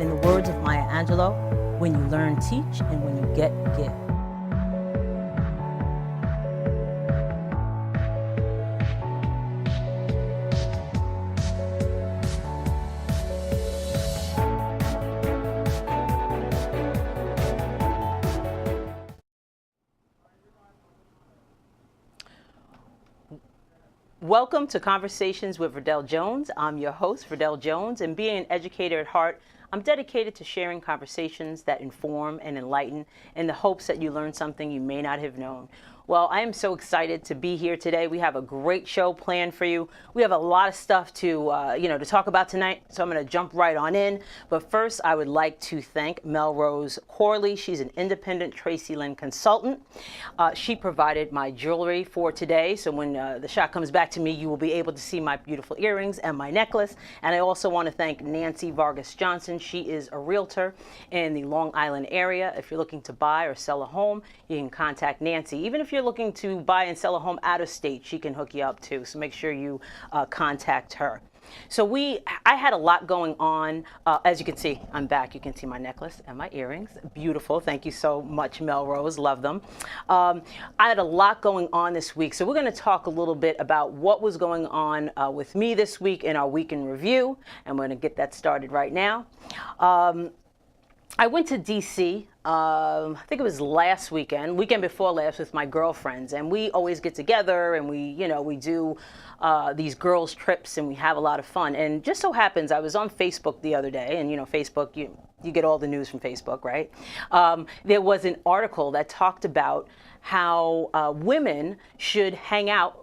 in the words of Maya Angelou, when you learn, teach, and when you get, give. Welcome to Conversations with Verdel Jones. I'm your host, Verdel Jones, and being an educator at heart, I'm dedicated to sharing conversations that inform and enlighten in the hopes that you learn something you may not have known. Well, I am so excited to be here today. We have a great show planned for you. We have a lot of stuff to talk about tonight, so I'm going to jump right on in. But first, I would like to thank Melrose Corley. She's an independent Tracy Lynn consultant. She provided my jewelry for today, so when the shot comes back to me, you will be able to see my beautiful earrings and my necklace. And I also want to thank Nancy Vargas Johnson. She is a realtor in the Long Island area. If you're looking to buy or sell a home, you can contact Nancy. Even if you're looking to buy and sell a home out of state, she can hook you up too. So make sure you contact her. So I had a lot going on. As you can see, I'm back. You can see my necklace and my earrings. Beautiful. Thank you so much, Melrose. Love them. I had a lot going on this week. So we're going to talk a little bit about what was going on with me this week in our week in review. And we're going to get that started right now. I went to D.C. I think it was weekend before last with my girlfriends, and we always get together and we do these girls trips and we have a lot of fun. And just so happens I was on Facebook the other day, and Facebook, you get all the news from Facebook, right? There was an article that talked about how women should hang out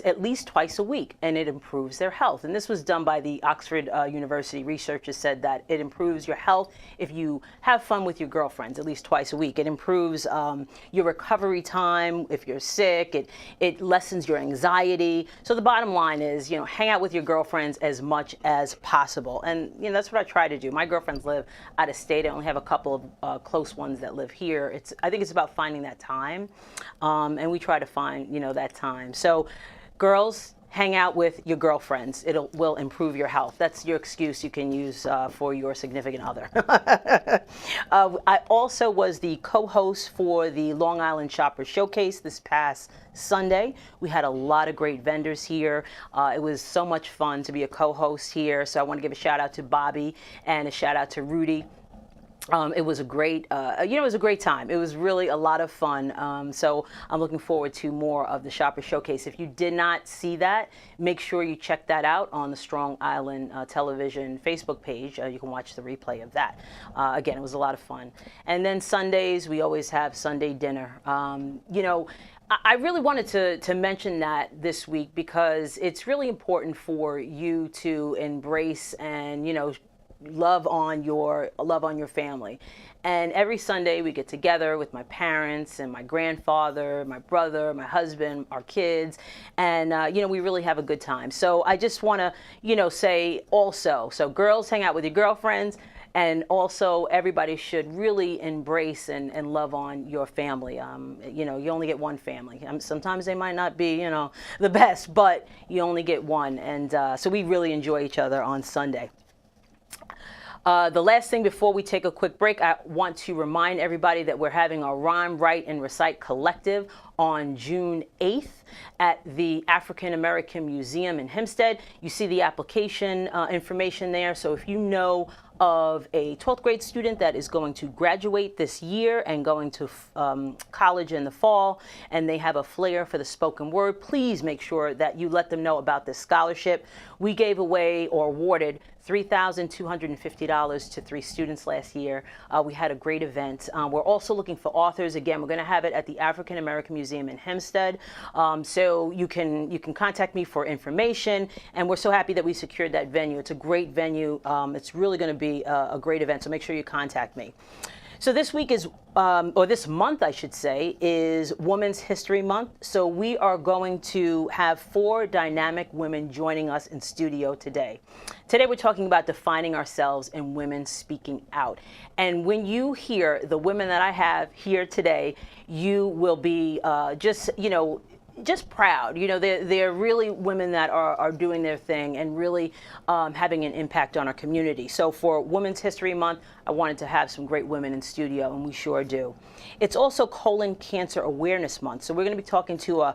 at least twice a week, and it improves their health. And this was done by the Oxford University. Researchers said that it improves your health if you have fun with your girlfriends at least twice a week. It improves your recovery time if you're sick. It lessens your anxiety. So the bottom line is, hang out with your girlfriends as much as possible. And that's what I try to do. My girlfriends live out of state. I only have a couple of close ones that live here. I think it's about finding that time, and we try to find that time. So girls, hang out with your girlfriends. It will improve your health. That's your excuse you can use for your significant other. I also was the co-host for the Long Island Shoppers Showcase this past Sunday. We had a lot of great vendors here. It was so much fun to be a co-host here. So I want to give a shout out to Bobby and a shout out to Rudy. It was a great, it was a great time. It was really a lot of fun. So I'm looking forward to more of the Shopper Showcase. If you did not see that, make sure you check that out on the Strong Island Television Facebook page. You can watch the replay of that. Again, it was a lot of fun. And then Sundays, we always have Sunday dinner. I really wanted to mention that this week because it's really important for you to embrace and, love on your family. And every Sunday we get together with my parents and my grandfather, my brother, my husband, our kids, and we really have a good time. So I just want to say also, so girls, hang out with your girlfriends, and also everybody should really embrace and love on your family. You only get one family. Sometimes they might not be the best, but you only get one, and so we really enjoy each other on Sunday. The last thing before we take a quick break, I want to remind everybody that we're having our Rhyme, Write, and Recite Collective on June 8th at the African American Museum in Hempstead. You see the application information there. So if you know of a 12th grade student that is going to graduate this year and going to college in the fall, and they have a flair for the spoken word, please make sure that you let them know about this scholarship. We gave away or awarded $3,250 to 3 students last year. We had a great event. We're also looking for authors. Again, we're going to have it at the African American Museum in Hempstead. So you can contact me for information. And we're so happy that we secured that venue. It's a great venue. It's really going to be a great event. So make sure you contact me. So this week is, or this month, I should say, is Women's History Month. So we are going to have 4 dynamic women joining us in studio today. Today we're talking about defining ourselves and women speaking out. And when you hear the women that I have here today, you will be just proud. You know, they're really women that are doing their thing and really having an impact on our community. So for Women's History Month, I wanted to have some great women in studio, and we sure do. It's also Colon Cancer Awareness Month, so we're going to be talking to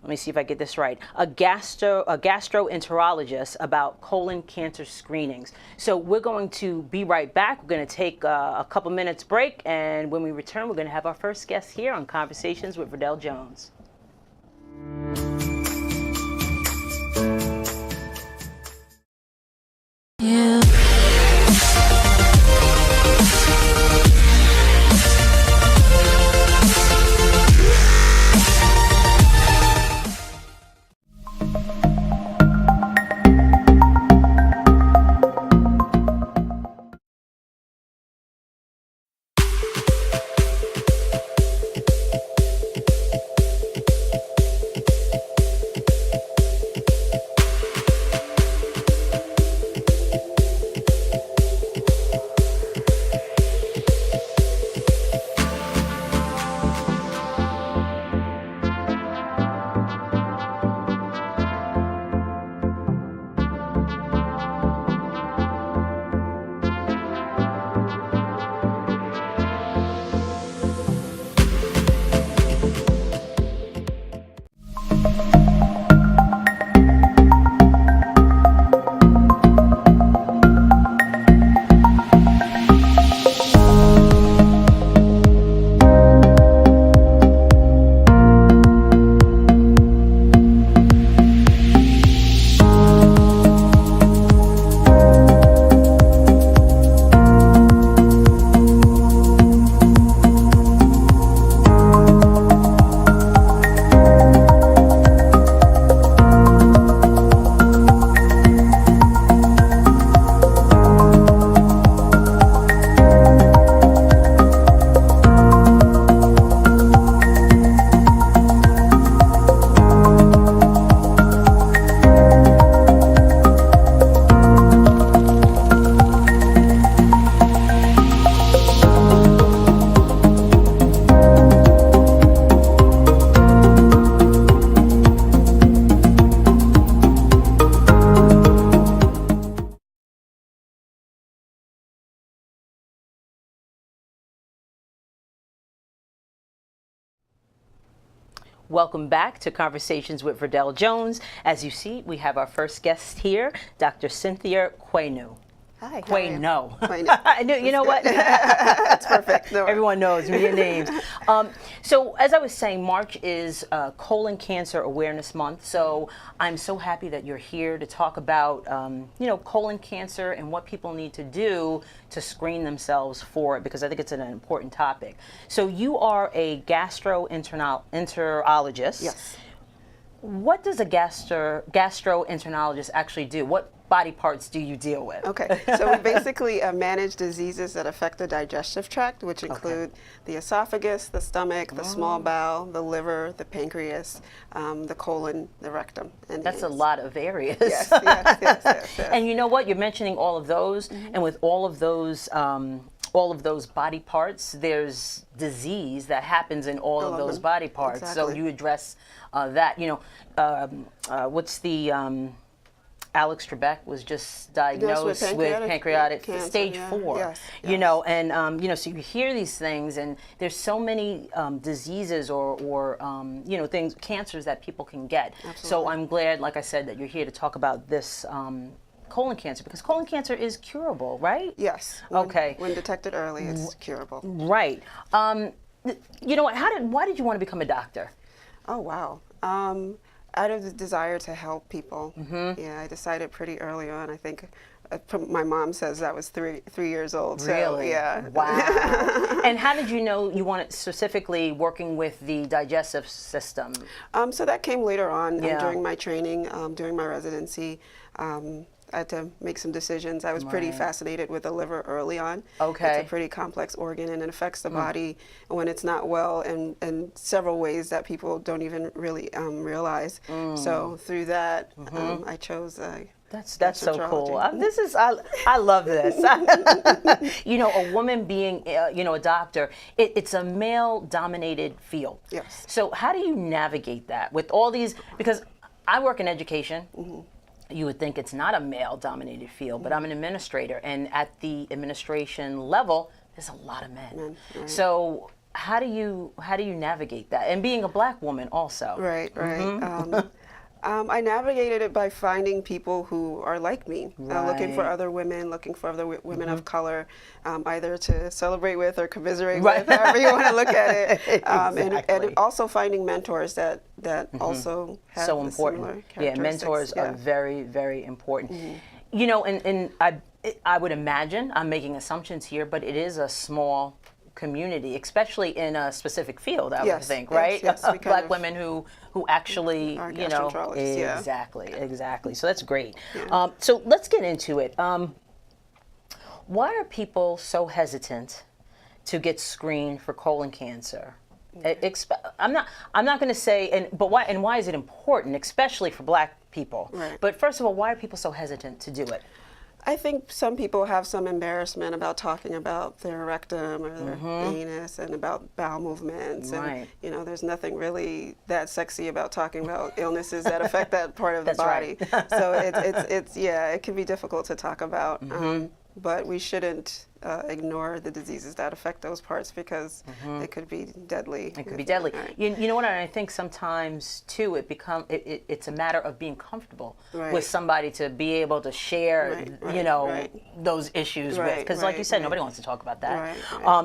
let me see if I get this right, a gastroenterologist about colon cancer screenings. So we're going to be right back. We're going to take a couple minutes break, and when we return, we're going to have our first guest here on Conversations with Verdel Jones. Yeah. Welcome back to Conversations with Verdel Jones. As you see, we have our first guest here, Dr. Cynthia Quainu. Hi. Quainu. I knew. You know what? That's perfect. No. Everyone knows me and names. So as I was saying, March is Colon Cancer Awareness Month. So I'm so happy that you're here to talk about, colon cancer and what people need to do to screen themselves for it, because I think it's an important topic. So you are a gastroenterologist. Yes. What does a gastroenterologist actually do? What body parts do you deal with? Okay, so we basically manage diseases that affect the digestive tract, which include the esophagus, the stomach, the small bowel, the liver, the pancreas, the colon, the rectum. And that's a lot of areas. Yes. And you know what? You're mentioning all of those, and with all of those body parts, there's disease that happens in all of those body parts. Exactly. So you address that. What's the Alex Trebek was just diagnosed with pancreatic cancer, stage 4. Yes. So you hear these things, and there's so many diseases or things, cancers that people can get. Absolutely. So I'm glad, like I said, that you're here to talk about this colon cancer, because colon cancer is curable, right? Yes. When detected early, it's curable. Right. Why did you want to become a doctor? Oh, wow. Out of the desire to help people. Yeah, I decided pretty early on. I think my mom says I was three years old. Really? So, yeah. Wow. And how did you know you wanted specifically working with the digestive system? So that came later on during my training, during my residency. I had to make some decisions. I was pretty fascinated with the liver early on. Okay. It's a pretty complex organ, and it affects the body when it's not well in several ways that people don't even really realize. So through that, I chose That's so cool. I love this. You know, a woman being you know, a doctor, it's a male dominated field. Yes. So how do you navigate that with all these, because I work in education. You would think it's not a male dominated field, but I'm an administrator, and at the administration level there's a lot of men. Right. So how do you navigate that, and being a black woman also? Right. I navigated it by finding people who are like me, looking for other women, looking for other women of color, either to celebrate with or commiserate with, however you want to look at it. Exactly. And also finding mentors that also have So the important. similar Yeah, characteristics. mentors are very, very important. You know, and I would imagine, I'm making assumptions here, but it is a small community, especially in a specific field, I would think, right? Yes, Black women who actually, are you know, gastroenterologists, exactly. So that's great. So let's get into it. Why are people so hesitant to get screened for colon cancer? I'm not going to say, but why is it important, especially for black people? Right. But first of all, why are people so hesitant to do it? I think some people have some embarrassment about talking about their rectum or their anus and about bowel movements. And, you know, there's nothing really that sexy about talking about illnesses that affect that part of the body. Right. So it can be difficult to talk about. But we shouldn't ignore the diseases that affect those parts, because it could be deadly. It could be deadly. Right. You know what? I think sometimes too, it's a matter of being comfortable with somebody to be able to share, you know, those issues with. Because, like you said, nobody wants to talk about that.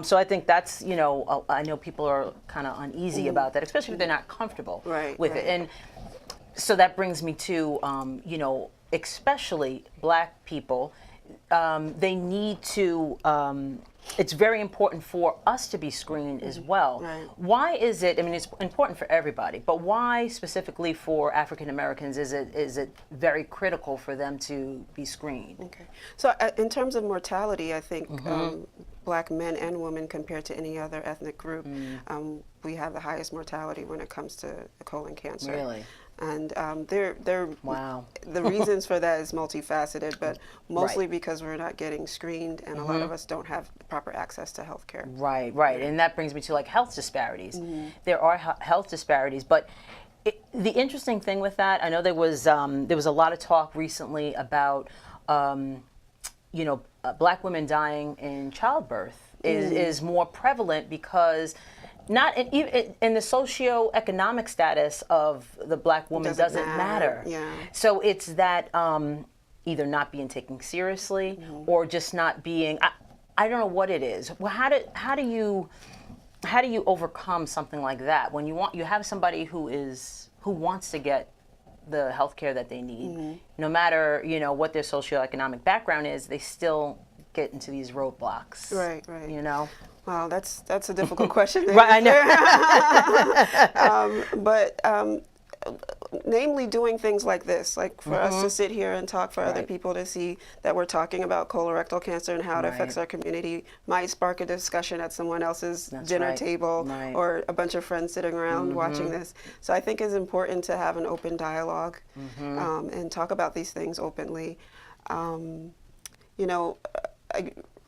So I think that's, you know, I know people are kind of uneasy about that, especially if they're not comfortable with it. And so that brings me to, you know, especially black people. They need to, it's very important for us to be screened as well. Why is it, I mean, it's important for everybody, but why specifically for African Americans is it very critical for them to be screened? Okay. So in terms of mortality, I think black men and women compared to any other ethnic group, we have the highest mortality when it comes to colon cancer. Really? And the reasons for that is multifaceted, but mostly because we're not getting screened, and a lot of us don't have proper access to health care. Right. And that brings me to like health disparities. There are health disparities, but the interesting thing with that, I know there was a lot of talk recently about, you know, black women dying in childbirth is more prevalent because not in the socioeconomic status of the black woman doesn't matter. So it's that either not being taken seriously or just not being. I don't know what it is. Well, how do you overcome something like that when you have somebody who wants to get the health care that they need, no matter, you know, what their socioeconomic background is, they still get into these roadblocks. Right. You know. Wow, that's a difficult question. I know. But namely doing things like this, like for us to sit here and talk, for other people to see that we're talking about colorectal cancer and how it affects our community, might spark a discussion at someone else's dinner table or a bunch of friends sitting around watching this. So I think it's important to have an open dialogue and talk about these things openly. You know,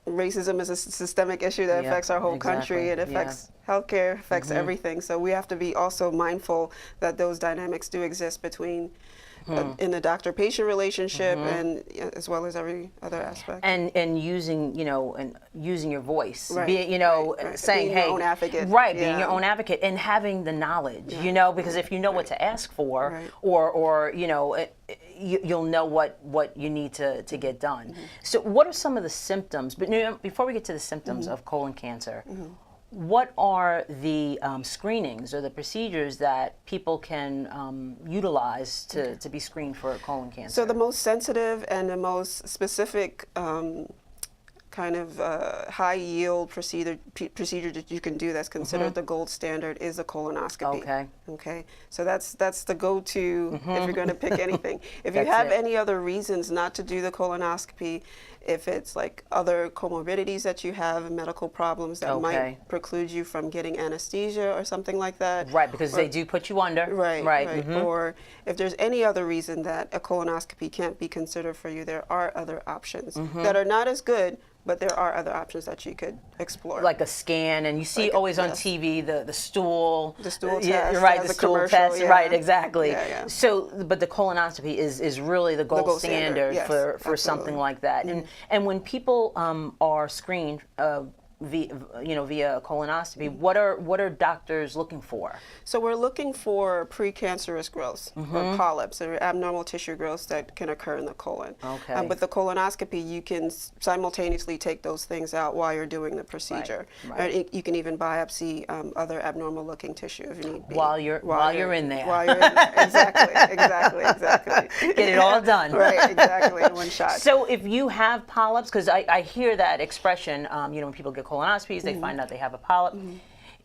racism is a systemic issue that affects our whole country. It affects healthcare, affects everything. So we have to be also mindful that those dynamics do exist between in the doctor-patient relationship and as well as every other aspect. And using, you know, using your voice, being, you know, saying, being your own advocate. Being your own advocate and having the knowledge, you know, because if you know what to ask for, or you know, you'll know what you need to get done. So what are some of the symptoms? But you know, before we get to the symptoms of colon cancer, what are the screenings or the procedures that people can utilize to be screened for colon cancer? So the most sensitive and the most specific kind of high yield procedure that you can do that's considered the gold standard is a colonoscopy. Okay. Okay. So that's the go-to if you're going to pick anything. If you That's have it. any other reasons not to do the colonoscopy, if it's like other comorbidities that you have, medical problems that Okay. might preclude you from getting anesthesia or something like that. Right, because they do put you under. Right, Right. right. Or if there's any other reason that a colonoscopy can't be considered for you, there are other options that are not as good, but there are other options that you could explore. Like a scan, and you see Like always on yes. TV the stool. The stool Yeah, test, you're right, as the a stool commercial, test. yeah. Right, exactly. Yeah, yeah. So, but the colonoscopy is really the gold, gold standard, yes, for something absolutely. like that. And when people are screened via a colonoscopy, what are doctors looking for? So we're looking for precancerous growths or polyps or abnormal tissue growths that can occur in the colon. Okay. With the colonoscopy, you can simultaneously take those things out while you're doing the procedure. right. Or you can even biopsy other abnormal looking tissue if you need be. While you're in there. While you're in there. Exactly. Get it all done. Right, exactly, in one shot. So if you have polyps, because I hear that expression, when people get colonoscopies, they find out they have a polyp.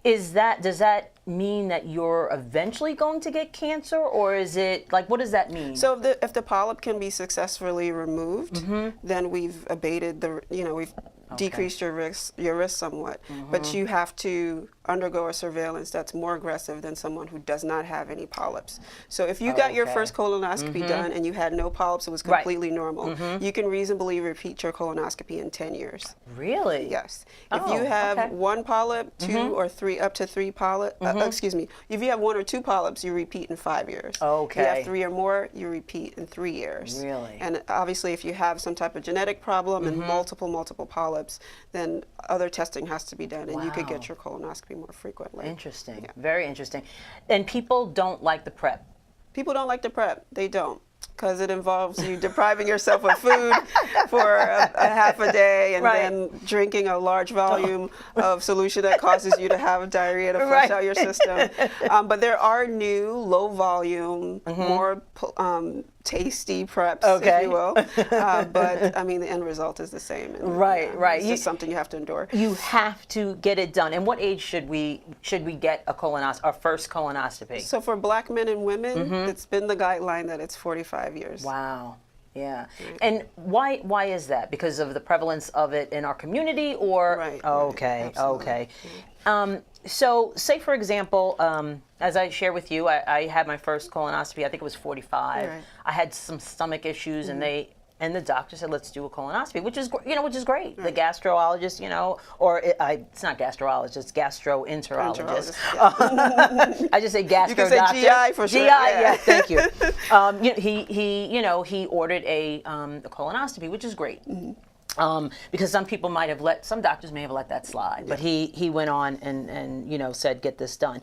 Does that mean that you're eventually going to get cancer, or is it like, what does that mean? So if the polyp can be successfully removed, then we've abated we've decreased your risk somewhat. But you have to undergo a surveillance that's more aggressive than someone who does not have any polyps. So if you got your first colonoscopy done and you had no polyps, it was completely normal, you can reasonably repeat your colonoscopy in 10 years. Really? Yes. If you have one polyp, two or three, up to three polyps, excuse me, if you have one or two polyps, you repeat in 5 years. Okay. If you have three or more, you repeat in 3 years. Really? And obviously, if you have some type of genetic problem and multiple polyps, then other testing has to be done, and you could Wow. get your colonoscopy more frequently. Interesting. Yeah. Very interesting. And people don't like the prep. People don't like to prep. They don't. Because it involves you depriving yourself of food for a half a day and then drinking a large volume of solution that causes you to have diarrhea to flush out your system. But there are new, low volume, more tasty preps, if you will. But I mean, the end result is the same. And, Right. It's just something you have to endure. You have to get it done. And what age should we get our first colonoscopy? So for black men and women, it's been the guideline that it's 45 years. Wow. Yeah. And why is that? Because of the prevalence of it in our community, or? Right. Okay. Absolutely. Okay. So say, for example, as I share with you, I had my first colonoscopy. I think it was 45. Right. I had some stomach issues, and the doctor said, let's do a colonoscopy, which is great. The gastrologist, it's not gastrologist, it's gastroenterologist. I just say gastro. You can say doctor. GI for sure. GI, yeah, thank you. He ordered a colonoscopy, which is great. Because some doctors may have let that slide, but he went on and said, get this done.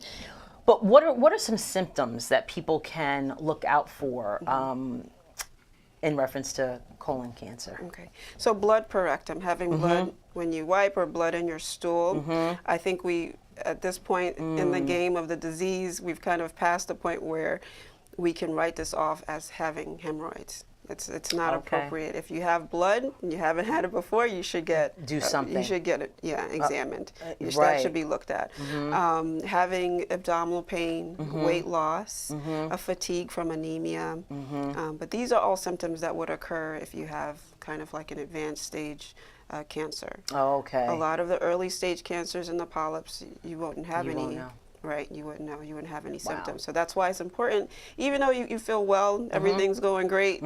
But what are some symptoms that people can look out for in reference to colon cancer? Okay. So blood per rectum, having blood when you wipe or blood in your stool. I think at this point in the game of the disease, we've kind of passed the point where we can write this off as having hemorrhoids. It's not appropriate. If you have blood and you haven't had it before, you should do something. You should get it, examined. That should be looked at. Having abdominal pain, weight loss, a fatigue from anemia. But these are all symptoms that would occur if you have kind of like an advanced stage cancer. Okay. A lot of the early stage cancers and the polyps, you wouldn't have any. Won't know. Right, you wouldn't know. You wouldn't have any symptoms. So that's why it's important. Even though you feel well, everything's going great,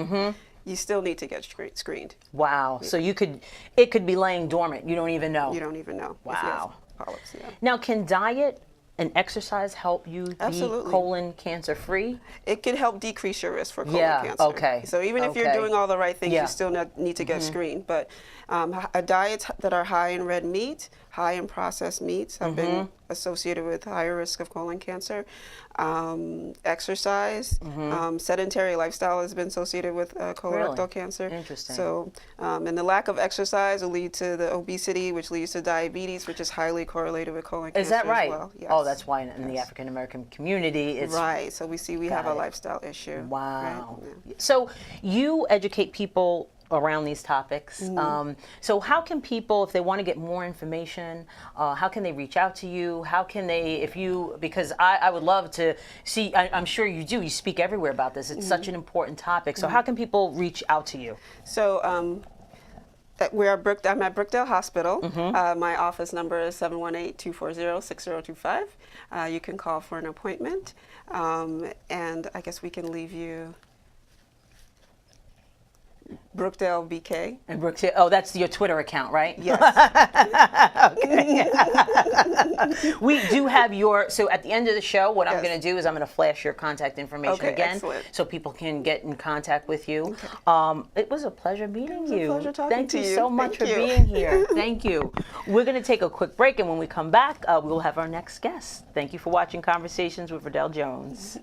you still need to get screened. Wow. So it could be laying dormant. You don't even know. You don't even know. Wow. If you have polyps, yeah. Now, can diet and exercise help you be colon cancer free? It can help decrease your risk for colon cancer. Okay. So even if you're doing all the right things, you still need to get screened. But diets that are high in red meat, high in processed meats have been associated with higher risk of colon cancer. Exercise, sedentary lifestyle has been associated with colorectal cancer. Interesting. So, and the lack of exercise will lead to the obesity, which leads to diabetes, which is highly correlated with colon cancer. Is that right? As well. Yes. Oh, that's why in the African American community it's right. So we have a lifestyle issue. Wow. Right? Yeah. So you educate people around these topics. So how can people, if they want to get more information, how can they reach out to you? How can they, because I would love to see, I'm sure you do, you speak everywhere about this. It's such an important topic. So how can people reach out to you? So I'm at Brookdale Hospital. My office number is 718-240-6025. You can call for an appointment. And I guess we can leave you Brookdale BK. And Brookdale, oh, that's your Twitter account, right? Yes. We do have so at the end of the show, what I'm going to do is I'm going to flash your contact information again, excellent. so people can get in contact with you. It was a pleasure meeting you. It was a pleasure talking to you. Thank you so much for Thank you. being here. Thank you. We're going to take a quick break, and when we come back, we will have our next guest. Thank you for watching Conversations with Verdel Jones.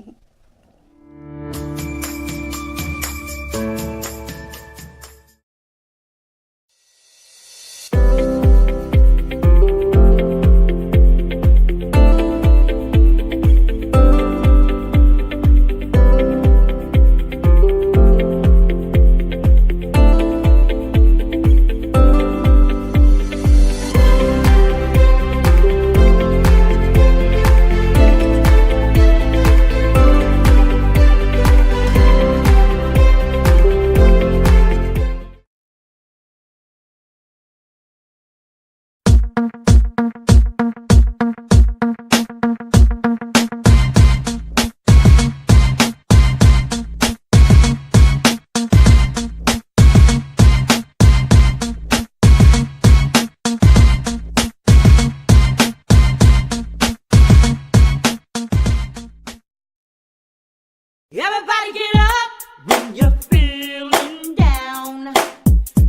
Everybody get up when you're feeling down.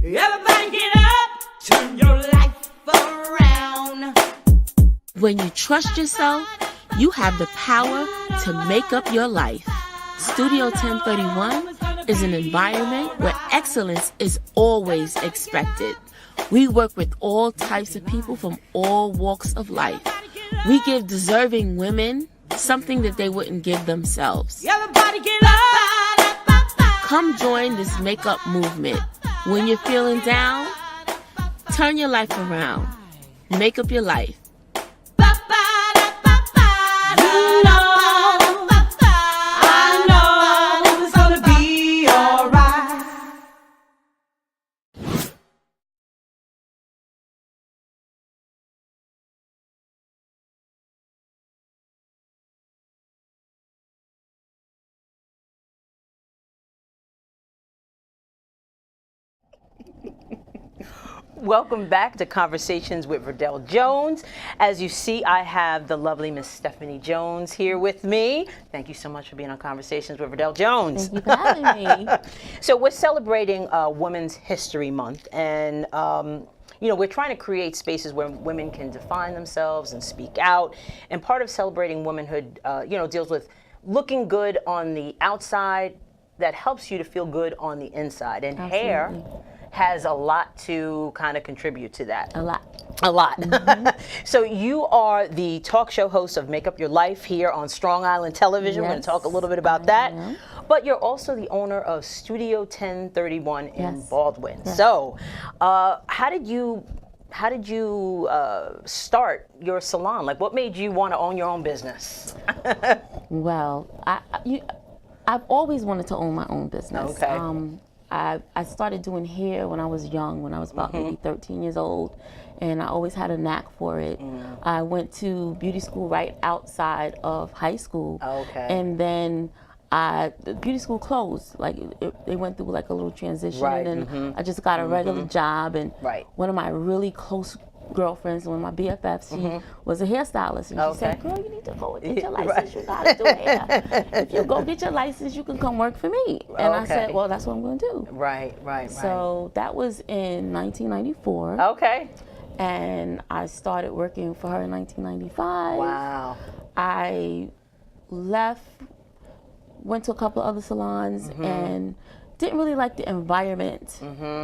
Everybody get up, turn your life around. When you trust yourself, you have the power to make up your life. Studio 1031 is an environment where excellence is always expected. We work with all types of people from all walks of life. We give deserving women something that they wouldn't give themselves. Everybody get up. Come join this makeup movement. When you're feeling down, turn your life around. Make up your life. I know it's gonna be alright. Welcome back to Conversations with Verdel Jones. As you see, I have the lovely Miss Stephanie Jones here with me. Thank you so much for being on Conversations with Verdel Jones. Thank you for having me. So we're celebrating Women's History Month, and we're trying to create spaces where women can define themselves and speak out. And part of celebrating womanhood, deals with looking good on the outside that helps you to feel good on the inside. And hair has a lot to kind of contribute to that. A lot. Mm-hmm. So you are the talk show host of Make Up Your Life here on Strong Island Television. We're going to talk a little bit about that. But you're also the owner of Studio 1031 in Baldwin. Yes. So how did you start your salon? Like, what made you want to own your own business? Well, I've always wanted to own my own business. Okay. I started doing hair when I was young, when I was about maybe 13 years old, and I always had a knack for it. I went to beauty school right outside of high school. Okay. And then the beauty school closed. Like they went through like a little transition, and I just got a regular job. And one of my really close girlfriends, one of my BFFs, she was a hairstylist, and she said, "Girl, you need to go and get your license. You gotta do hair. If you go get your license, you can come work for me." And I said, "Well, that's what I'm going to do." Right. So that was in 1994. Okay. And I started working for her in 1995. Wow. I left, went to a couple of other salons, and didn't really like the environment.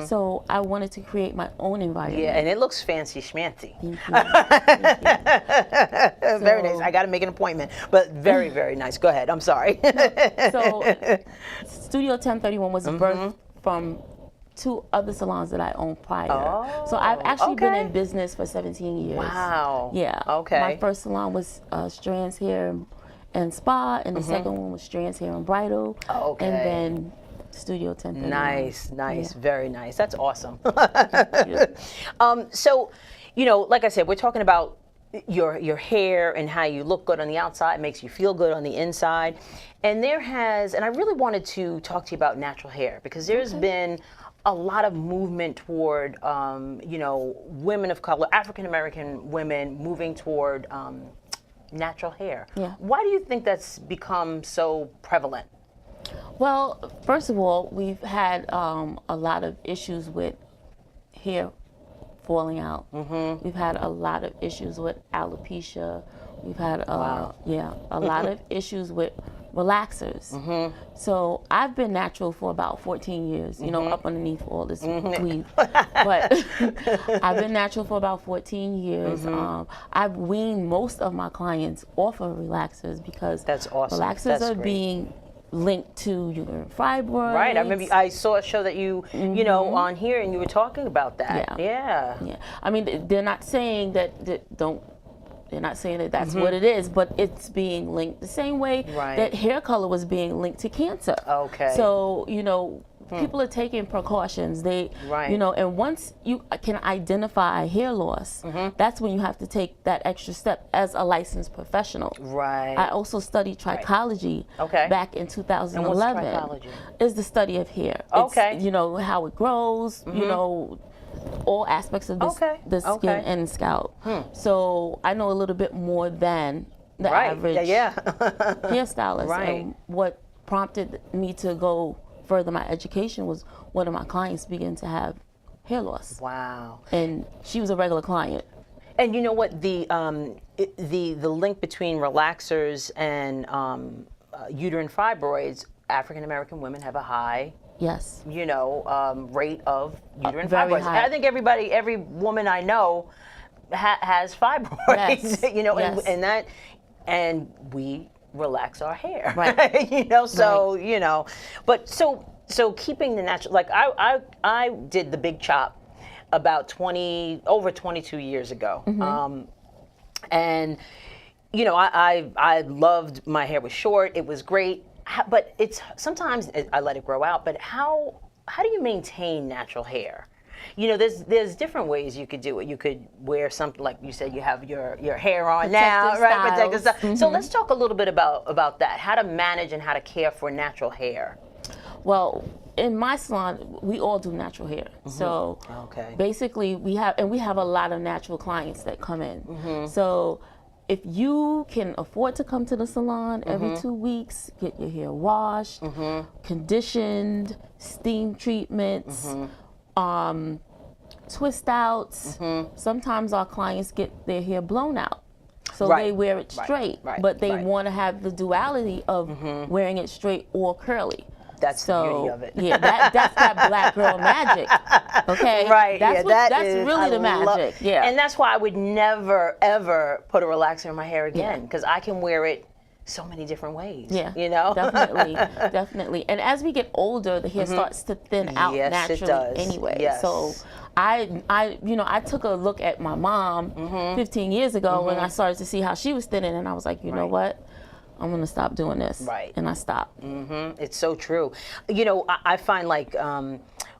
So I wanted to create my own environment. Yeah, and it looks fancy schmancy. Thank you. Very nice. I got to make an appointment, but very, very nice. Go ahead. I'm sorry. So Studio 1031 was birthed from 2 other salons that I owned prior. Oh, So I've actually been okay. in business for 17 years. Wow. Yeah. Okay. My first salon was Strands Hair and Spa, and the second one was Strands Hair and Bridal. Okay. And then Studio 1031. Nice, nice, Yeah. very nice. That's awesome. Yeah. So, like I said, we're talking about your hair and how you look good on the outside, makes you feel good on the inside. And and I really wanted to talk to you about natural hair, because there's been a lot of movement toward, women of color, African American women moving toward natural hair. Yeah. Why do you think that's become so prevalent? Well, first of all, we've had a lot of issues with hair falling out. We've had a lot of issues with alopecia. We've had a lot of issues with relaxers. So I've been natural for about 14 years, up underneath all this weed. But I've been natural for about 14 years. I've weaned most of my clients off of relaxers because That's awesome. relaxers That's are great. being linked to uterine fibroids. Right. I remember I saw a show that you on here, and you were talking about that. Yeah. Yeah. I mean, they're not saying they're not saying that that's what it is, but it's being linked the same way Right. that hair color was being linked to cancer. Okay. So, people are taking precautions. Right. And once you can identify hair loss, that's when you have to take that extra step as a licensed professional. Right. I also studied trichology Okay. back in 2011. And what's trichology? It's the study of hair. Okay. It's, how it grows, all aspects of the skin Okay. and scalp. So I know a little bit more than the Right. average Yeah. hairstylist. Right. And what prompted me to go further my education was one of my clients began to have hair loss. Wow. And she was a regular client. And you know what, the link between relaxers and uterine fibroids, African American women have a high, Yes. rate of uterine very fibroids. high. I think every woman I know has fibroids. Yes. Yes. And we relax our hair. Right. But so keeping the natural, like I did the big chop about over 22 years ago. And I loved, my hair was short, it was great, but sometimes I let it grow out. But how do you maintain natural hair? There's different ways you could do it. You could wear something, like you said, you have your hair on now, right? Protective style. So let's talk a little bit about that. How to manage and how to care for natural hair. Well, in my salon, we all do natural hair. So Okay. basically we have a lot of natural clients that come in. So if you can afford to come to the salon every 2 weeks, get your hair washed, conditioned, steam treatments, twist outs. Sometimes our clients get their hair blown out. So Right. they wear it straight, Right. but they Right. want to have the duality of wearing it straight or curly. That's the beauty of it. Yeah, that's that black girl magic. Okay, Right. That's yeah, that's is, really I the magic. Yeah, And that's why I would never ever put a relaxer in my hair again, because I can wear it so many different ways. yeah, definitely, definitely. And as we get older, the hair starts to thin out Yes, it naturally does. anyway. Yes. So I took a look at my mom 15 years ago when I started to see how she was thinning, and I was like, you know what? I'm gonna stop doing this. Right. And I stopped. It's so true. I find like,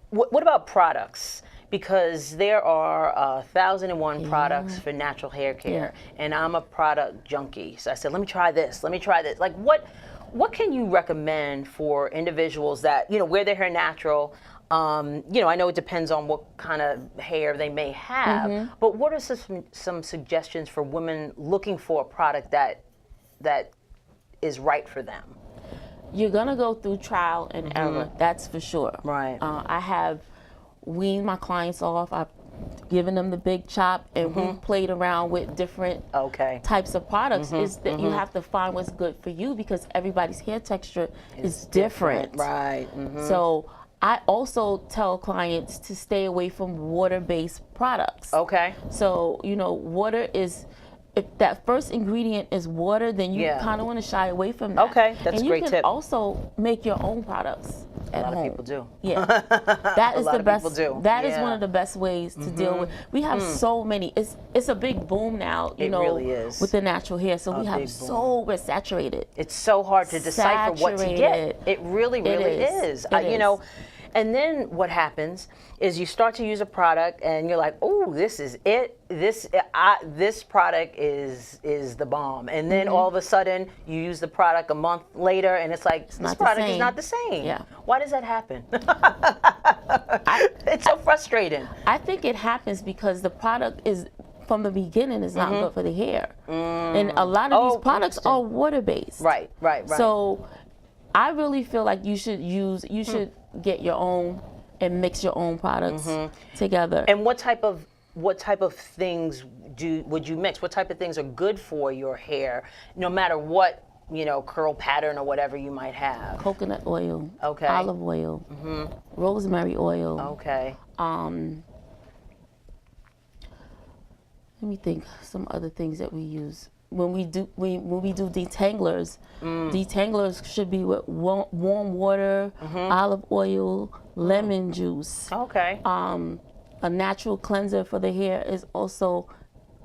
what about products? Because there are 1,001 products for natural hair care, and I'm a product junkie. So I said, let me try this. Like, what can you recommend for individuals that wear their hair natural? I know it depends on what kind of hair they may have, but what are some suggestions for women looking for a product that is right for them? You're gonna go through trial and error. That's for sure. Right. I have weaned my clients off. I've given them the big chop, and we've played around with different types of products. Is that you have to find what's good for you, because everybody's hair texture is different. Right. So I also tell clients to stay away from water-based products. Okay. So water is if that first ingredient is water, then you Yeah. kind of want to shy away from that. Okay, that's and a great you can tip. also make your own products at A lot home. of people do. Yeah, that is lot the of best. people do. That is Yeah. one of the best ways to deal with. We have so many. It's a big boom now. You It know, really is. with the natural hair. So we big have boom. we're saturated. It's so hard to decipher what to get. Saturated. It really, really is. is. It You is. know, and then what happens is you start to use a product and you're like, oh, this is it. This product is the bomb. And then all of a sudden you use the product a month later and it's like, this not the product is same. not the same. Yeah. Why does that happen? It's so frustrating. I think it happens because the product is from the beginning is not good for the hair, and a lot of these products are water based. Right. So I really feel like you should get your own and mix your own products together. And what type of things would you mix? What type of things are good for your hair, no matter what, you know, curl pattern or whatever you might have? Coconut oil, Okay. olive oil, rosemary oil. Okay. Let me think some other things that we use. When we do detanglers, detanglers should be with warm water, olive oil, lemon juice. Okay. A natural cleanser for the hair is also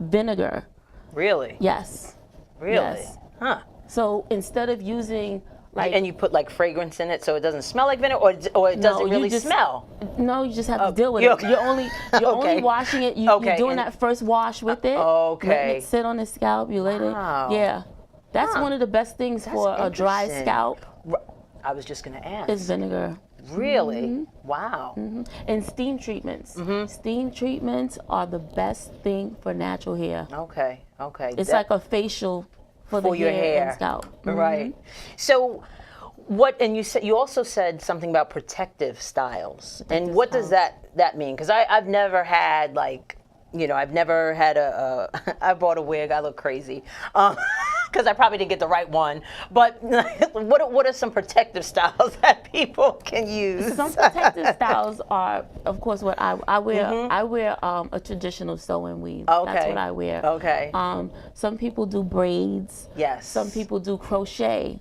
vinegar. Really? Yes. Really? Yes. Huh. So instead of using And you put like fragrance in it so it doesn't smell like vinegar, or it doesn't you really just- smell? No, you just have to deal with you- it. You're only Okay. washing it. Okay, You're doing and- that first wash with it. Okay. Letting it sit on the scalp. You let Wow. it. Yeah. That's one of the best things for a dry interesting. scalp I was just going to ask. is vinegar. Really? Wow. And steam treatments. Steam treatments are the best thing for natural hair. Okay. It's like a facial for the your hair. and scalp. Right. So, and you also said something about protective styles. And what does that mean? Because I've never had I've never had I bought a wig. I look crazy because I probably didn't get the right one. But what are some protective styles that people can use? Some protective styles are, of course, what I wear. I wear a traditional sew and weave. Okay. That's what I wear. Okay. Some people do braids. Yes. Some people do crochet.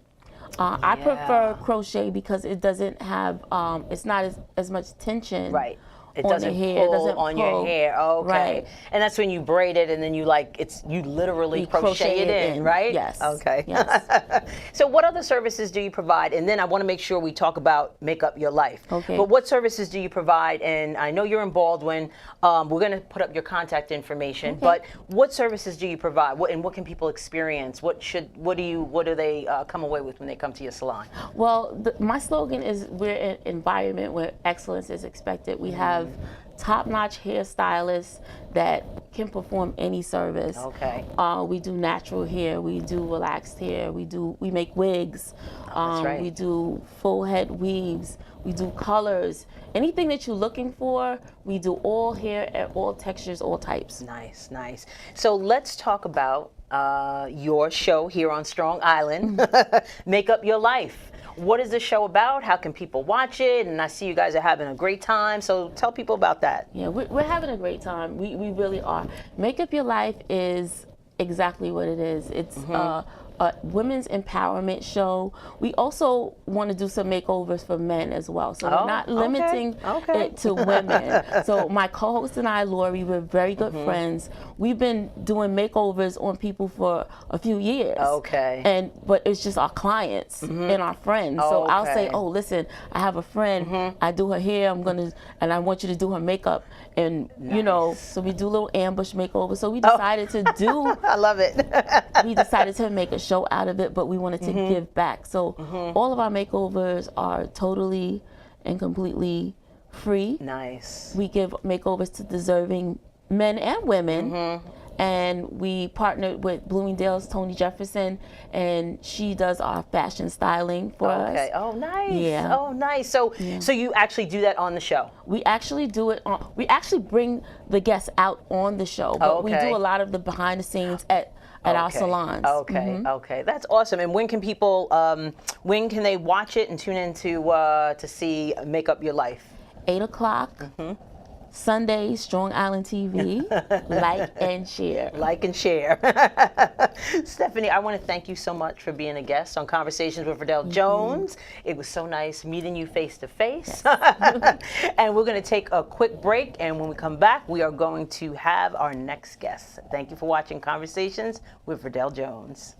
I prefer crochet because it doesn't have, it's not as much tension. Right. It on doesn't the hair. It pull doesn't on your pull. hair. Okay. Right. And that's when you braid it and then you literally You crochet it in, right? Yes. Okay. Yes. So what other services do you provide? And then I want to make sure we talk about Make Up Your Life. Okay. But what services do you provide? And I know you're in Baldwin. We're going to put up your contact information. Okay. But what services do you provide? What can people experience? What do they come away with when they come to your salon? Well, my slogan is we're an environment where excellence is expected. We have top-notch hairstylists that can perform any service. Okay. We do natural hair. We do relaxed hair. We make wigs. That's right. We do full head weaves. We do colors. Anything that you're looking for, we do all hair at all textures, all types. Nice. So let's talk about your show here on Strong Island, Make Up Your Life. What is the show about? How can people watch it? And I see you guys are having a great time. So tell people about that. Yeah, we're having a great time. We really are. Make Up Your Life is exactly what it is. It's a women's empowerment show. We also want to do some makeovers for men as well. So we're not limiting it to women. So my co-host and I, Lori, we're very good friends. We've been doing makeovers on people for a few years. Okay. But it's just our clients and our friends. So I'll say, oh, listen, I have a friend. I do her hair. And I want you to do her makeup. And so we do a little ambush makeover. So we decided to do. I love it. We decided to make a show out of it, but we wanted to give back. So all of our makeovers are totally and completely free. Nice. We give makeovers to deserving men and women. And we partnered with Bloomingdale's Tony Jefferson, and she does our fashion styling for us. Okay. Oh, nice. Yeah. Oh, nice. So you actually do that on the show? We actually do it we actually bring the guests out on the show, but we do a lot of the behind the scenes at our salons. Okay. That's awesome. And when can people, when can they watch it and tune in to see Make Up Your Life? 8 o'clock Sundays, Strong Island TV. Like and share. Like and share. Stephanie, I want to thank you so much for being a guest on Conversations with Verdel Jones. It was so nice meeting you face to face. And we're going to take a quick break, and when we come back, we are going to have our next guest. Thank you for watching Conversations with Verdel Jones.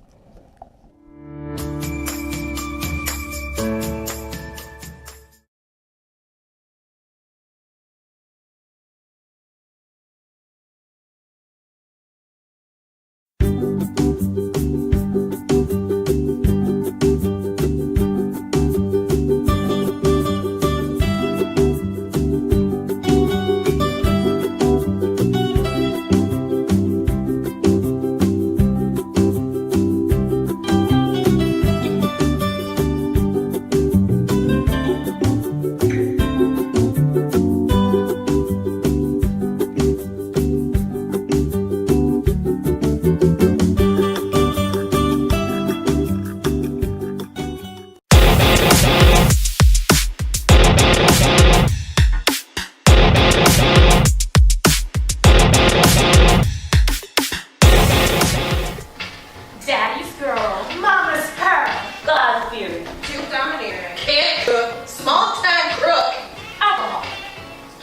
Daddy's girl, mama's pearl, God-fearing, Cute domineering. can't cook, small-time crook, alcohol,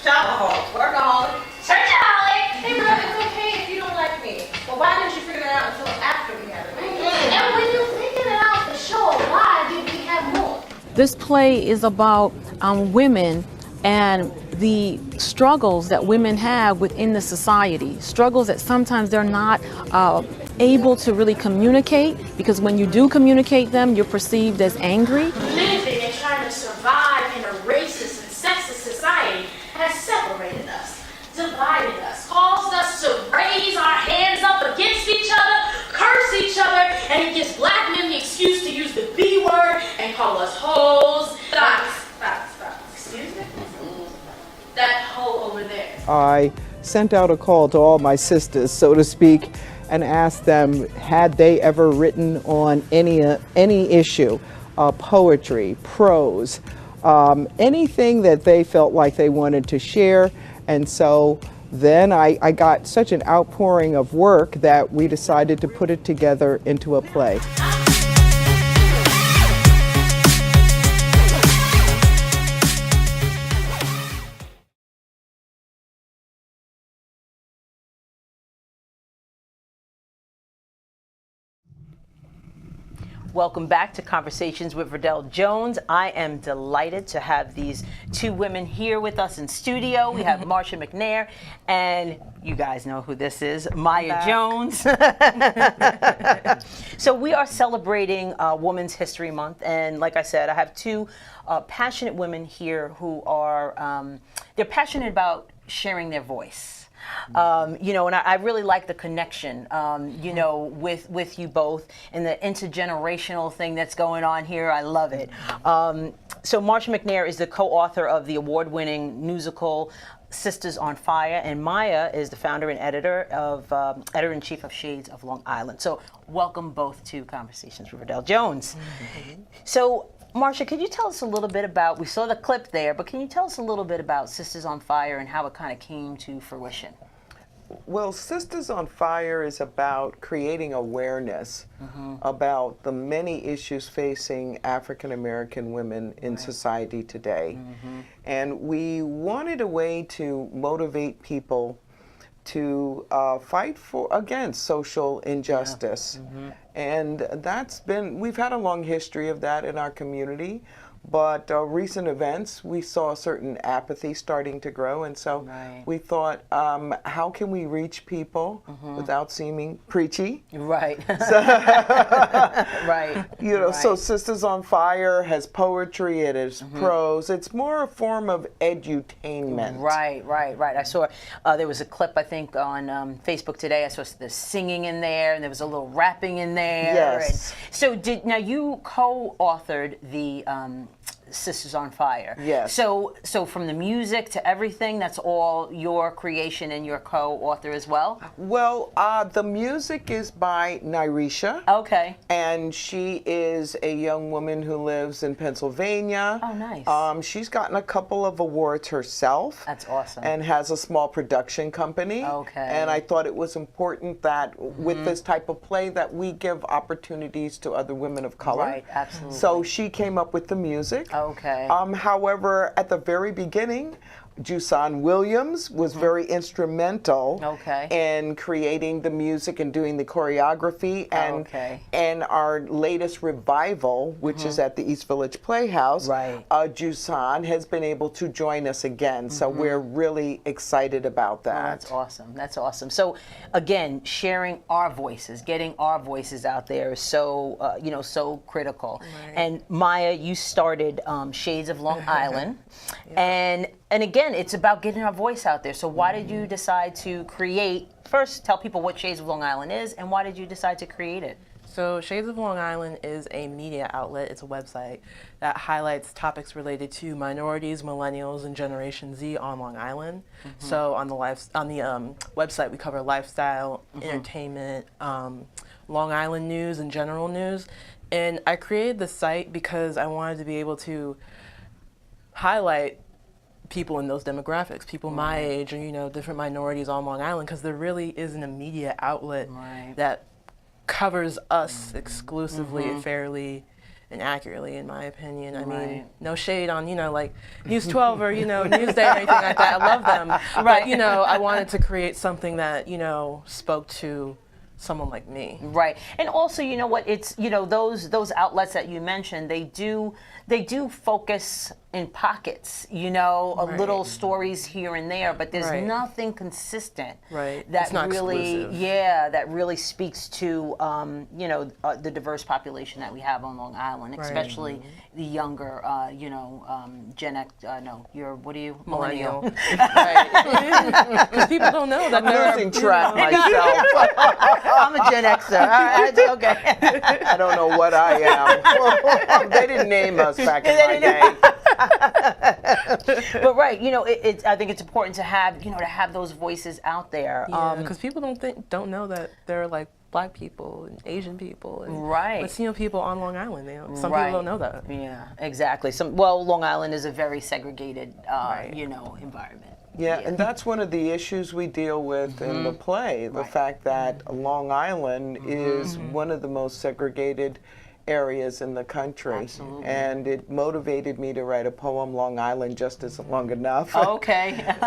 shopaholic, workaholic, churchaholic. Hey, bro, it's okay if you don't like me. Well, why didn't you figure that out until after we had a baby? And when you figured it out for sure, why did we have more? This play is about women and the struggles that women have within the society, struggles that sometimes they're not able to really communicate, because when you do communicate them, you're perceived as angry. Living and trying to survive in a racist and sexist society has separated us, divided us, caused us to raise our hands up against each other, curse each other, and it gives black men the excuse to use the B word and call us hoes. Stop. Excuse me? That hoe over there. I sent out a call to all my sisters, so to speak, and asked them, had they ever written on any issue, poetry, prose, anything that they felt like they wanted to share. And so then I got such an outpouring of work that we decided to put it together into a play. Welcome back to Conversations with Verdel Jones. I am delighted to have these two women here with us in studio. We have Marsha McNair, and you guys know who this is, Maya Jones. So we are celebrating Women's History Month, and like I said, I have two passionate women here who are, they're passionate about sharing their voice. You know, and I really like the connection, you know, with you both and the intergenerational thing that's going on here. I love it. So Marsha McNair is the co-author of the award-winning musical Sisters on Fire, and Maya is the founder and editor-in-chief of Shades of Long Island. So welcome both to Conversations with Verdel Jones. Mm-hmm. So Marsha, could you tell us a little bit about, we saw the clip there, but can you tell us a little bit about Sisters on Fire and how it kind of came to fruition? Well, Sisters on Fire is about creating awareness about the many issues facing African American women in society today. And we wanted a way to motivate people to fight against social injustice. And we've had a long history of that in our community. But recent events, we saw a certain apathy starting to grow, and so we thought, how can we reach people without seeming preachy? Right. So, right. You know, so Sisters on Fire has poetry, it is prose, it's more a form of edutainment. Right. I saw, there was a clip, I think, on Facebook today. I saw the singing in there, and there was a little rapping in there. Yes. And so now you co-authored Sisters on Fire. Yes. So from the music to everything, that's all your creation and your co-author as well? Well, the music is by Nyrisha. Okay. And she is a young woman who lives in Pennsylvania. Oh, nice. She's gotten a couple of awards herself. That's awesome. And has a small production company. Okay. And I thought it was important that with this type of play that we give opportunities to other women of color. Right, absolutely. So she came up with the music. Okay. However, at the very beginning, Jusan Williams was very instrumental in creating the music and doing the choreography. And our latest revival, which is at the East Village Playhouse, Jusan has been able to join us again. So we're really excited about that. Oh, that's awesome. That's awesome. So again, sharing our voices, getting our voices out there is so, so critical. Right. And Maya, you started Shades of Long Island. And again, it's about getting our voice out there. So why did you decide to create, first tell people what Shades of Long Island is, and why did you decide to create it? So Shades of Long Island is a media outlet. It's a website that highlights topics related to minorities, millennials, and Generation Z on Long Island. So on the website, we cover lifestyle, entertainment, Long Island news, and general news. And I created the site because I wanted to be able to highlight people in those demographics, people my age, or different minorities on Long Island, because there really isn't a media outlet that covers us exclusively, fairly, and accurately, in my opinion. I mean, no shade on, like News 12 or, Newsday or anything like that. I love them. But, I wanted to create something that, spoke to someone like me. Right. And also, you know what, it's, those outlets that you mentioned, they do focus in pockets, little stories here and there, but there's nothing consistent that really, that really speaks to, the diverse population that we have on Long Island, especially the younger, Gen X, what are you? Millennial. Because people don't know that I'm losing track myself. I'm a Gen Xer. Okay. I don't know what I am. They didn't name us back in my day. But I think it's important to have those voices out there. Because people don't know that there are like Black people and Asian people and Latino people on Long Island. Some people don't know that. Yeah, exactly. Long Island is a very segregated, environment. Yeah, and that's one of the issues we deal with in the play, the fact that Long Island is one of the most segregated areas in the country. Absolutely. And it motivated me to write a poem, Long Island Just Isn't Long Enough,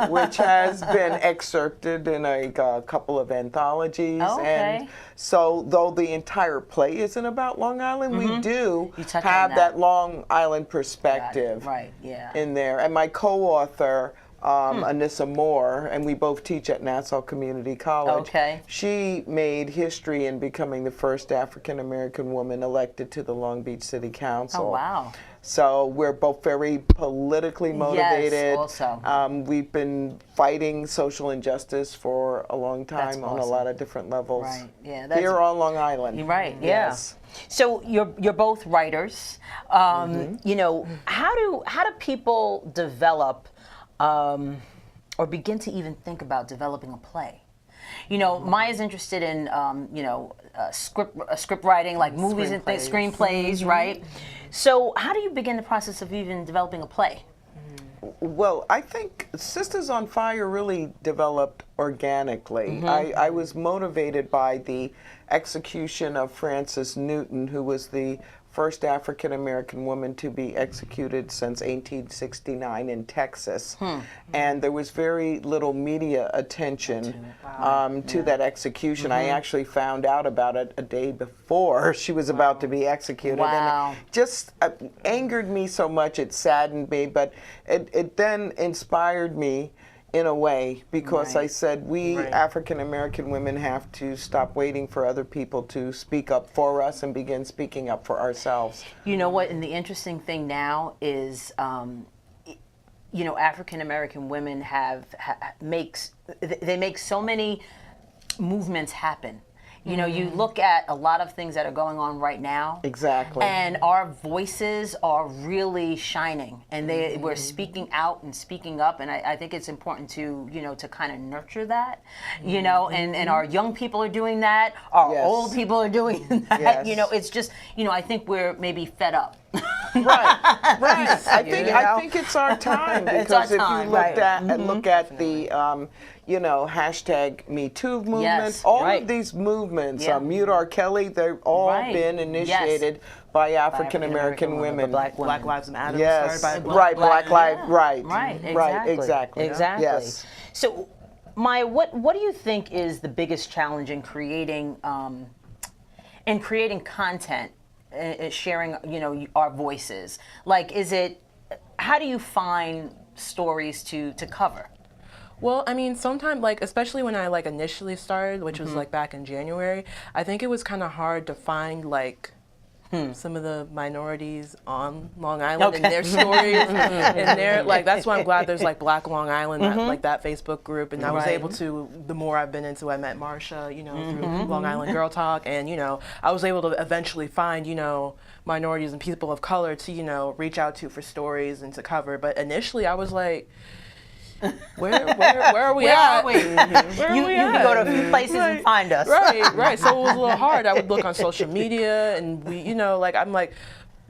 which has been excerpted in a couple of anthologies. And so though the entire play isn't about Long Island, we do have that Long Island perspective in there. And my co-author, Anissa Moore, and we both teach at Nassau Community College. She made history in becoming the first African-American woman elected to the Long Beach City Council. Oh, wow. So we're both very politically motivated. Yes, also. We've been fighting social injustice for a long time on a lot of different levels. Right. Yeah. Here on Long Island. Right. Yeah. Yes. So you're both writers. How do people develop or begin to even think about developing a play? Maya's interested in, script writing, like movies and screenplays, right? So how do you begin the process of even developing a play? Well, I think Sisters on Fire really developed organically. I was motivated by the execution of Frances Newton, who was the first African-American woman to be executed since 1869 in Texas. And there was very little media attention to that execution. I actually found out about it a day before she was about to be executed. And it just angered me so much, it saddened me, but it then inspired me in a way, because I said we African-American women have to stop waiting for other people to speak up for us and begin speaking up for ourselves. You know what, and the interesting thing now is, African-American women make so many movements happen. You know, you look at a lot of things that are going on right now. Exactly. And our voices are really shining, and we're speaking out and speaking up, and I think it's important to, you know, to kind of nurture that, you know, and our young people are doing that, our old people are doing that, you know, it's just, you know, I think we're maybe fed up. Right. I think it's our time, because if you look at the you know, hashtag Me Too movement, all of these movements, Mute R. Kelly, they've all been initiated by African American women. Black women. Black Lives Matter. Yes, Started by Black Lives, Exactly. Yes. So, Maya, what do you think is the biggest challenge in creating content, sharing, you know, our voices? Like, how do you find stories to cover? Well, I mean, sometimes, like, especially when I, like, initially started, which was, like, back in January, I think it was kind of hard to find, like, some of the minorities on Long Island and their stories. And their, like, that's why I'm glad there's, like, Black Long Island, like, that Facebook group. And I was able to, the more I've been into, I met Marsha, you know, through Long Island Girl Talk. And, you know, I was able to eventually find, you know, minorities and people of color to, you know, reach out to for stories and to cover. But initially I was like, where are we at? You can go to a few places and find us. Right. So it was a little hard. I would look on social media, and you know, like, I'm like,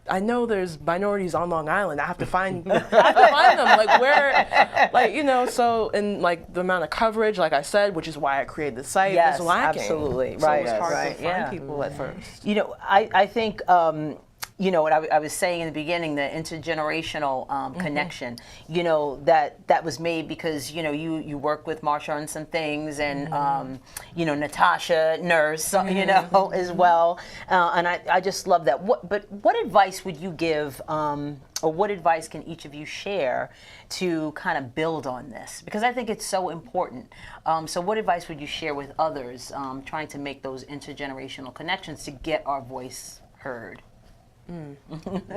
I know there's minorities on Long Island. I have to find them. Like, where, like, you know, so, and like the amount of coverage, like I said, which is why I created the site, was lacking. Absolutely. So it was hard to find people at first. You know, I think, you know, what I was saying in the beginning, the intergenerational connection, you know, that was made because, you know, you work with Marsha on some things, and, you know, Natasha, nurse, you know, as well. And I just love that. But what advice would you give, or what advice can each of you share to kind of build on this? Because I think it's so important. So what advice would you share with others trying to make those intergenerational connections to get our voice heard?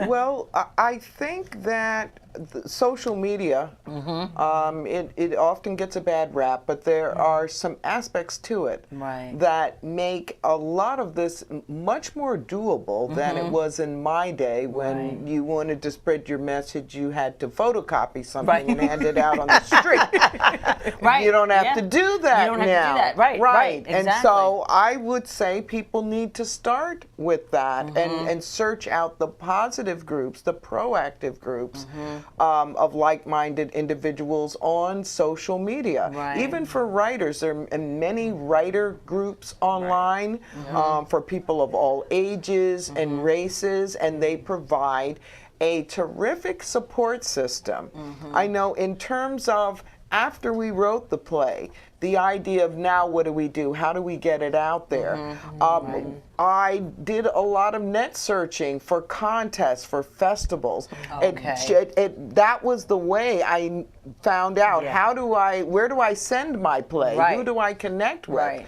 Well, I think that social media, it often gets a bad rap, but there are some aspects to it that make a lot of this much more doable than it was in my day, when you wanted to spread your message, you had to photocopy something and hand it out on the street. You don't have to do that You don't have now. to do that. Right. Exactly. And so I would say people need to start with that and search out the positive groups, the proactive groups of like-minded individuals on social media. Even for writers, there are many writer groups online for people of all ages and races, and they provide a terrific support system. I know in terms of after we wrote the play, the idea of now what do we do? How do we get it out there? I did a lot of net searching for contests, for festivals. That was the way I found out where do I send my play? Who do I connect with?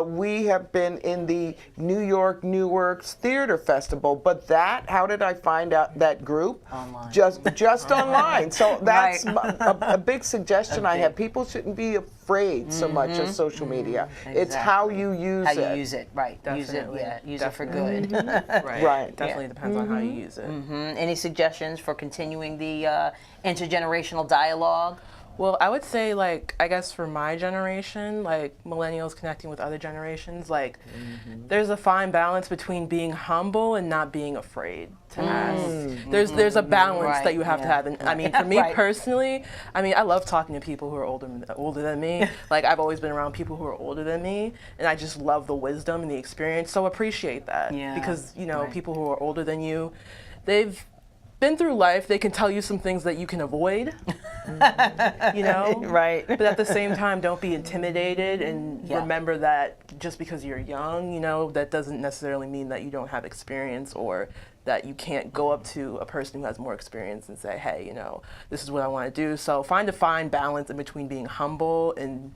We have been in the New York New Works Theater Festival, but how did I find out that group? Online. Just online. So that's a big suggestion I have. People shouldn't be afraid so much of social media. It's how you use it. How you use it, right. Definitely. Use it for good. Right. Definitely depends on how you use it. Any suggestions for continuing the intergenerational dialogue? Well, I would say, like, I guess for my generation, like millennials connecting with other generations, like there's a fine balance between being humble and not being afraid to ask. There's a balance that you have to have. And I mean, for me personally, I mean, I love talking to people who are older than me. Like, I've always been around people who are older than me, and I just love the wisdom and the experience. So appreciate that, because, you know, people who are older than you, they've been through life. They can tell you some things that you can avoid, you know? But at the same time, don't be intimidated, and remember that just because you're young, you know, that doesn't necessarily mean that you don't have experience, or that you can't go up to a person who has more experience and say, hey, you know, this is what I want to do. So find a fine balance in between being humble and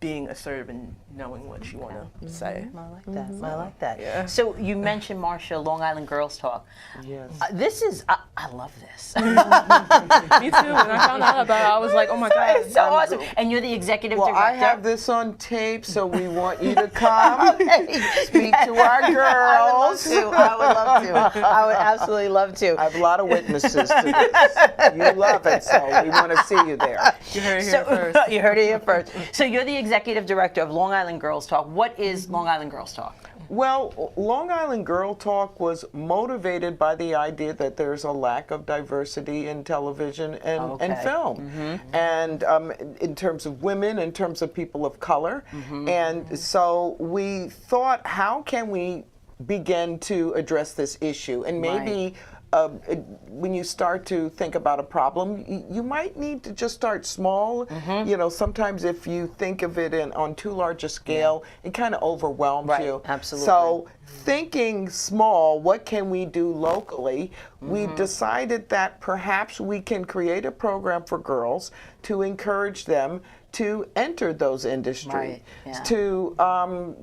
being assertive and knowing what you want to say. I like that. I like that. Yeah. So you mentioned, Marcia, Long Island Girls Talk. Yes. This is, I love this. Me too. When I found out about it, I was like, oh my God. It's so awesome. And you're the executive Well, director. I have this on tape, so we want you to come speak to our girls. I would love to. I would absolutely love to. I have a lot of witnesses to this. You love it, so we want to see you there. You heard it here first. You heard it here first. So you're the executive director of Long Island Girls Talk. What is Long Island Girls Talk? Well, Long Island Girl Talk was motivated by the idea that there's a lack of diversity in television and film. And in terms of women, in terms of people of color. And so we thought, how can we begin to address this issue? And maybe when you start to think about a problem, you might need to just start small. You know, sometimes if you think of it on too large a scale, it kind of overwhelms you. Absolutely. So thinking small, what can we do locally? We decided that perhaps we can create a program for girls to encourage them to enter those industries, to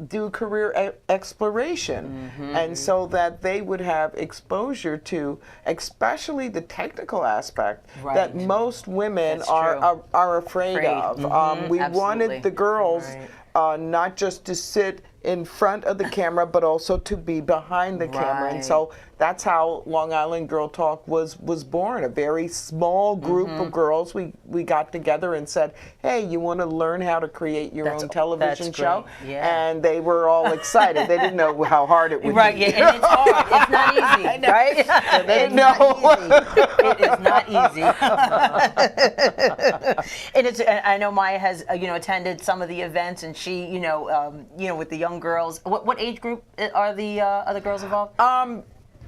do career exploration, and so that they would have exposure to, especially the technical aspect that most women are afraid of. We wanted the girls not just to sit in front of the camera, but also to be behind the camera. And so that's how Long Island Girl Talk was born. A very small group of girls. We got together and said, hey, you want to learn how to create your own television show? And they were all excited. They didn't know how hard it would be. Right, yeah, and it's hard. It's not easy, right? They didn't know. It is not easy. And it's. I know Maya has, attended some of the events, and she, with the young girls. What age group are the girls involved?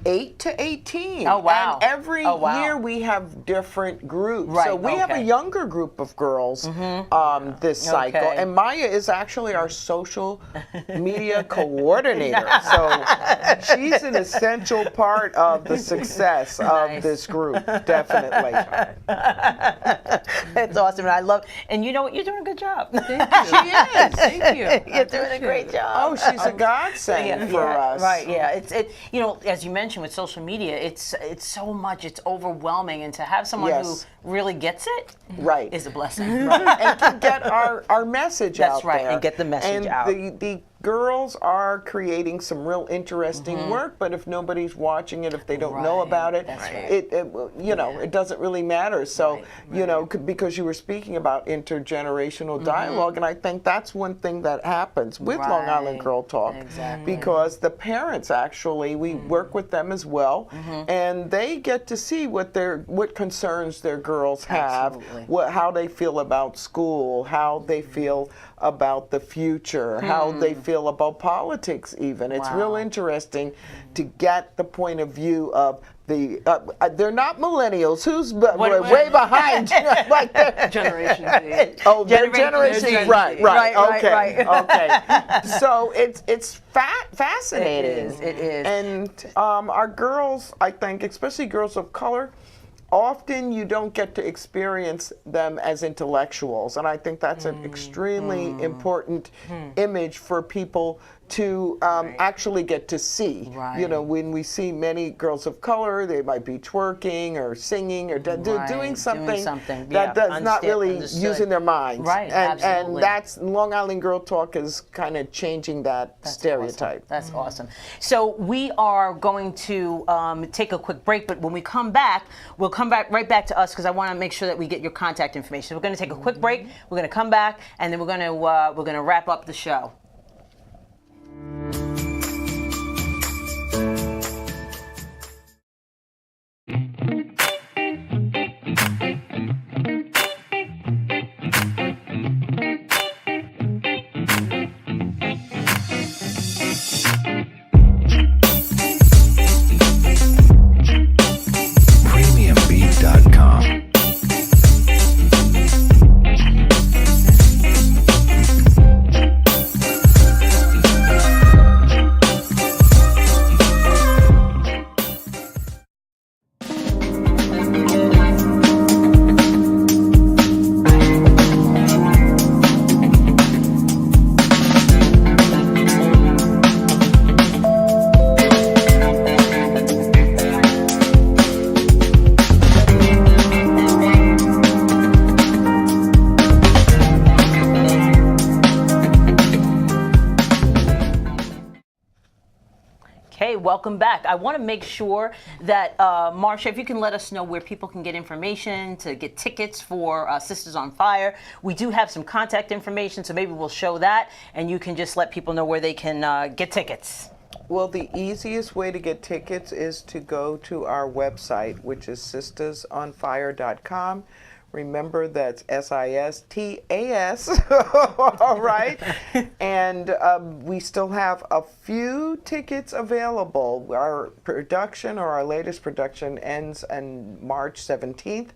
8 to 18. Oh, wow. And every year we have different groups. Right, so we have a younger group of girls this cycle. Okay. And Maya is actually our social media coordinator. So she's an essential part of the success of this group, definitely. It's awesome. And I love, and you know what? You're doing a good job. She is. Thank you. You're doing a great job. Oh, she's a godsend for us. Right, yeah. As you mentioned with social media, it's so much, it's overwhelming, and to have someone who really gets it is a blessing. And to get our message out there. That's right, and get the message out. And the girls are creating some real interesting work, but if nobody's watching it, if they don't know about it, it doesn't really matter. So, because you were speaking about intergenerational dialogue, and I think that's one thing that happens with Long Island Girl Talk, because the parents actually, we work with them as well, and they get to see what concerns their girls have, how they feel about school, how they feel about the future, how they feel about politics even. It's real interesting to get the point of view of the, they're not millennials, who's way behind? Like Generation Z. Oh, they're Generation Z. Right. Okay. So it's fascinating. It is. And our girls, I think, especially girls of color, often you don't get to experience them as intellectuals, and I think that's an extremely important image for people to actually get to see. When we see many girls of color, they might be twerking or singing or doing something that does not really using their minds. And that's Long Island Girl Talk is kind of changing that stereotype. Awesome. That's awesome. So we are going to take a quick break, but when we come back, we'll come back right back to us because I want to make sure that we get your contact information. So we're going to take a quick break. We're going to come back, and then we're going to wrap up the show. Premiumbeat.com. Okay, welcome back. I want to make sure that, Marsha, if you can let us know where people can get information to get tickets for Sisters on Fire. We do have some contact information, so maybe we'll show that, and you can just let people know where they can get tickets. Well, the easiest way to get tickets is to go to our website, which is sistersonfire.com. Remember, that's SISTAS, all right? And we still have a few tickets available. Our production, or our latest production, ends on March 17th.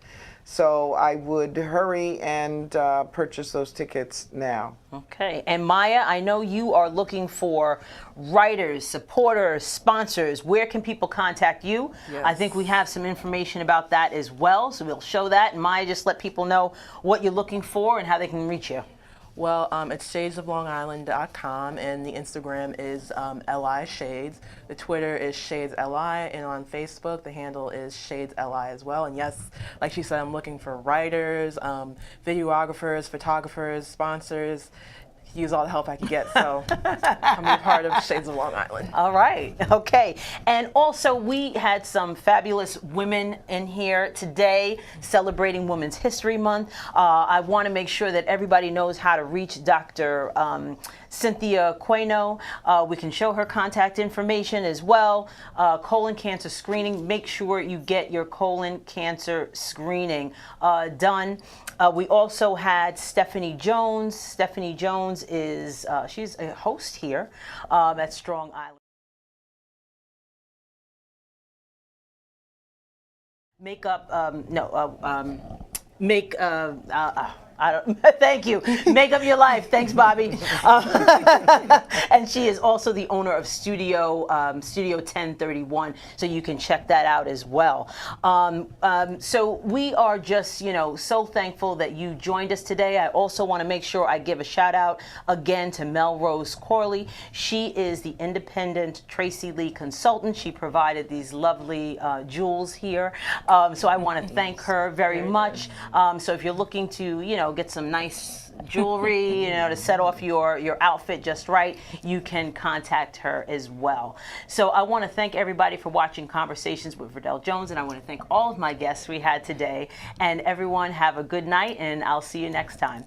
So I would hurry and purchase those tickets now. Okay. And Maya, I know you are looking for writers, supporters, sponsors. Where can people contact you? Yes. I think we have some information about that as well, so we'll show that. And Maya, just let people know what you're looking for and how they can reach you. Well, it's shadesoflongisland.com, and the Instagram is LI Shades. The Twitter is Shades LI, and on Facebook, the handle is Shades LI as well. And yes, like she said, I'm looking for writers, videographers, photographers, sponsors. Use all the help I can get, so I'm a part of Shades of Long Island. All right, okay. And also, we had some fabulous women in here today celebrating Women's History Month. I want to make sure that everybody knows how to reach Dr. Cynthia Queno. We can show her contact information as well. Colon cancer screening. Make sure you get your colon cancer screening done. We also had Stephanie Jones. Stephanie Jones is, she's a host here at Strong Island. Thank you. Make Up Your Life. Thanks, Bobby. And she is also the owner of Studio 1031, so you can check that out as well. So we are just, so thankful that you joined us today. I also want to make sure I give a shout out again to Melrose Corley. She is the independent Tracy Lee consultant. She provided these lovely jewels here. So I want to thank her very much. So if you're looking to, get some nice jewelry, to set off your outfit just right, you can contact her as well. So I want to thank everybody for watching Conversations with Verdel Jones, and I want to thank all of my guests we had today. And everyone have a good night, and I'll see you next time.